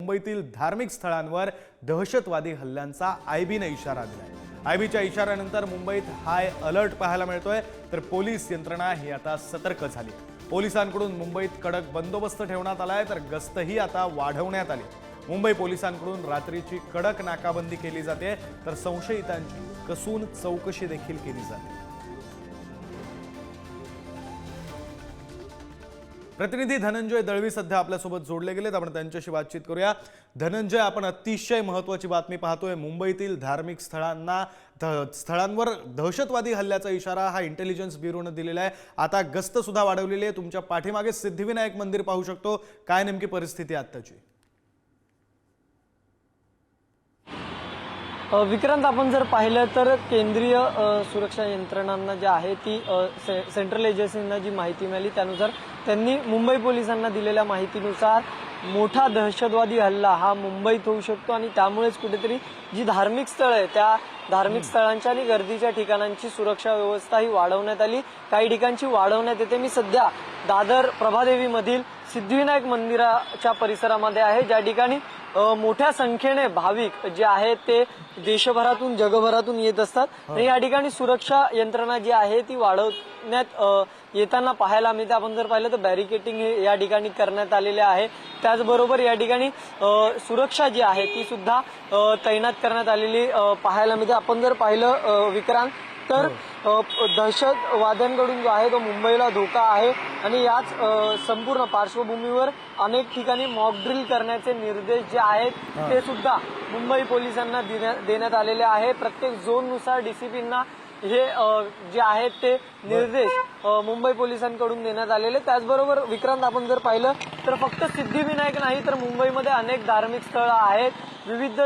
मुंबईतील धार्मिक स्थळांवर दहशतवादी हल्ल्यांचा आयबीने इशारा दिलाय। आयबीच्या इशाऱ्यानंतर मुंबईत हाय अलर्ट पाहायला मिळतोय, तर पोलीस यंत्रणा ही आता सतर्क झाली। पोलिसांकडून मुंबईत कडक बंदोबस्त ठेवण्यात आलाय, तर गस्तही आता वाढवण्यात आली। मुंबई पोलिसांकडून रात्रीची कडक नाकाबंदी केली जाते, तर संशयितांची कसून चौकशी देखील केली जाते। प्रतिनिधी धनंजय दळवी सध्या आपल्यासोबत जोडले गेलेत, आपण त्यांच्याशी बातचीत करूया। धनंजय, आपण अतिशय महत्त्वाची बातमी पाहतोय। मुंबईतील धार्मिक स्थळांवर दहशतवादी हल्ल्याचा इशारा हा इंटेलिजन्स ब्युरोने दिलेला आहे। आता गस्त सुद्धा वाढवलेली आहे। तुमच्या पाठीमागे सिद्धिविनायक मंदिर पाहू शकतो, काय नेमकी परिस्थिती आत्ताची? विक्रांत, आपण जर पाहिलं तर केंद्रीय सुरक्षा यंत्रणांना जी आहे ती सेंट्रल एजन्सींना जी माहिती मिळाली त्यानुसार त्यांनी मुंबई पोलिसांना दिलेल्या माहितीनुसार मोठा दहशतवादी हल्ला हा मुंबईत होऊ शकतो आणि त्यामुळेच कुठेतरी जी धार्मिक स्थळ आहे त्या धार्मिक स्थळांच्या आणि गर्दीच्या ठिकाणांची सुरक्षा व्यवस्था ही वाढवण्यात आली, काही ठिकाणची वाढवण्यात येते। मी सध्या दादर प्रभादेवी मधील सिद्धिविनायक मंदिराच्या परिसरामध्ये आहे, ज्या ठिकाणी मोठ्या संख्येने भाविक जे आहेत ते देशभरातून जगभरातून येत असतात आणि या ठिकाणी सुरक्षा यंत्रणा जी आहे ती वाढवण्यात येताना पाहायला मिळते। आपण जर पाहिलं तर बॅरिकेटिंग हे या ठिकाणी करण्यात आलेले आहे, त्याचबरोबर या ठिकाणी सुरक्षा जी आहे ती सुद्धा तैनात करण्यात आलेली पाहायला मिळते। आपण जर पाहिलं विक्रांत तर दहशतवाद्यांकडून जो आहे तो मुंबईला धोका आहे आणि याच संपूर्ण पार्श्वभूमीवर अनेक ठिकाणी मॉक ड्रिल करण्याचे निर्देश जे आहेत ते सुद्धा मुंबई पोलिसांना देण्यात आलेले आहे। प्रत्येक झोननुसार डीसीपींना हे जे आहेत ते निर्देश मुंबई पोलिसांकडून देण्यात आलेले। त्याचबरोबर विक्रांत, आपण जर पाहिलं तर फक्त सिद्धिविनायक नाही तर मुंबईमध्ये अनेक धार्मिक स्थळं आहेत, विविध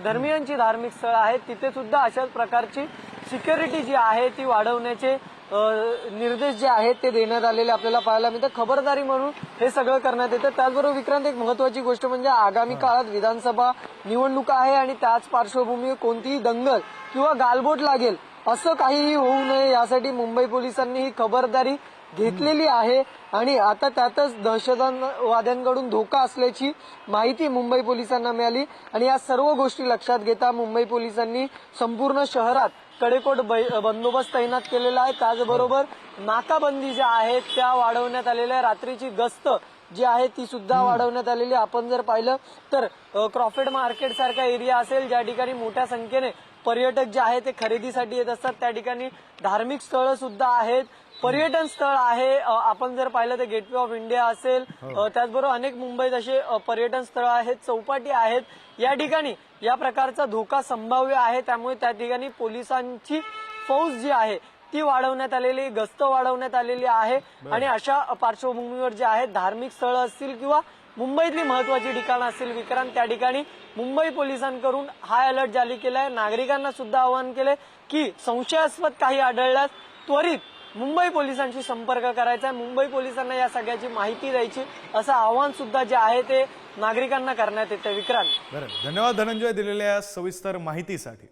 धर्मियांची धार्मिक स्थळं आहेत, तिथे सुद्धा अशाच प्रकारची सिक्युरिटी जी आहे ती वाढवण्याचे निर्देश जे आहेत ते देण्यात आलेले आपल्याला पाहायला मिळतं। खबरदारी म्हणून हे सगळं करण्यात येतं। त्याचबरोबर विक्रांत, एक महत्त्वाची गोष्ट म्हणजे आगामी काळात विधानसभा निवडणुका आहे आणि त्याच पार्श्वभूमीवर कोणतीही दंगल किंवा गालबोट लागेल असं काहीही होऊ नये यासाठी मुंबई पोलिसांनी ही खबरदारी घेतलेली आहे आणि आता त्यातच दहशतवाद्यांकडून धोका असल्याची माहिती मुंबई पोलिसांना मिळाली आणि या सर्व गोष्टी लक्षात घेता मुंबई पोलिसांनी संपूर्ण शहरात कडेकोट बंदोबस्त तैनात केलेला आहे। त्याचबरोबर नाकाबंदी ज्या आहेत त्या वाढवण्यात आलेल्या आहे, रात्रीची गस्त जी आहे ती सुद्धा वाढवण्यात आलेली। आपण जर पाहिलं तर क्रॉफर्ड मार्केट सारखा एरिया असेल ज्या ठिकाणी मोठ्या संख्येने पर्यटक जे आहेत ते खरेदीसाठी येत असतात, त्या ठिकाणी धार्मिक स्थळं सुद्धा आहेत, पर्यटन स्थळ आहे। आपण जर पाहिलं तर गेटवे ऑफ इंडिया असेल, त्याचबरोबर अनेक मुंबईत असे पर्यटन स्थळ आहेत, चौपाटी आहेत, या ठिकाणी या प्रकारचा धोका संभाव्य आहे। त्यामुळे त्या ठिकाणी पोलिसांची फौज जी आहे ती वाढवण्यात आलेली, गस्त वाढवण्यात आलेली आहे आणि अशा पार्श्वभूमीवर जे आहेत धार्मिक स्थळं असतील किंवा मुंबईतली महत्वाची ठिकाणं असतील विक्रांत, त्या ठिकाणी मुंबई पोलिसांकडून हाय अलर्ट जारी केलाय। नागरिकांना सुद्धा आवाहन केलंय की संशयास्पद काही आढळल्यास त्वरित मुंबई पोलिसांशी संपर्क करायचा, मुंबई पोलिसांना या सगळ्याची माहिती द्यायची असं आवाहन सुद्धा जे आहे ते नागरिकांना करण्यात येते। विक्रांत, बरं, धन्यवाद धनंजय दिलेल्या सविस्तर माहितीसाठी।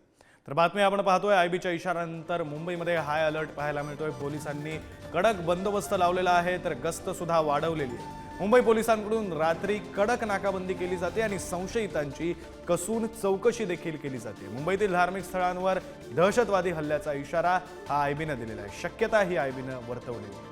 तर बातमी आपण पाहतोय, आयबीच्या इशाऱ्यानंतर मुंबईमध्ये हाय अलर्ट पाहायला मिळतोय। पोलिसांनी कडक बंदोबस्त लावलेला आहे, तर गस्त सुद्धा वाढवलेली आहे। मुंबई पोलिसांकडून रात्री कडक नाकाबंदी केली जाते आणि संशयितांची कसून चौकशी देखील केली जाते। मुंबईतील धार्मिक स्थळांवर दहशतवादी हल्ल्याचा इशारा हा आयबीने दिलेला आहे, शक्यता ही आयबीने वर्तवली आहे।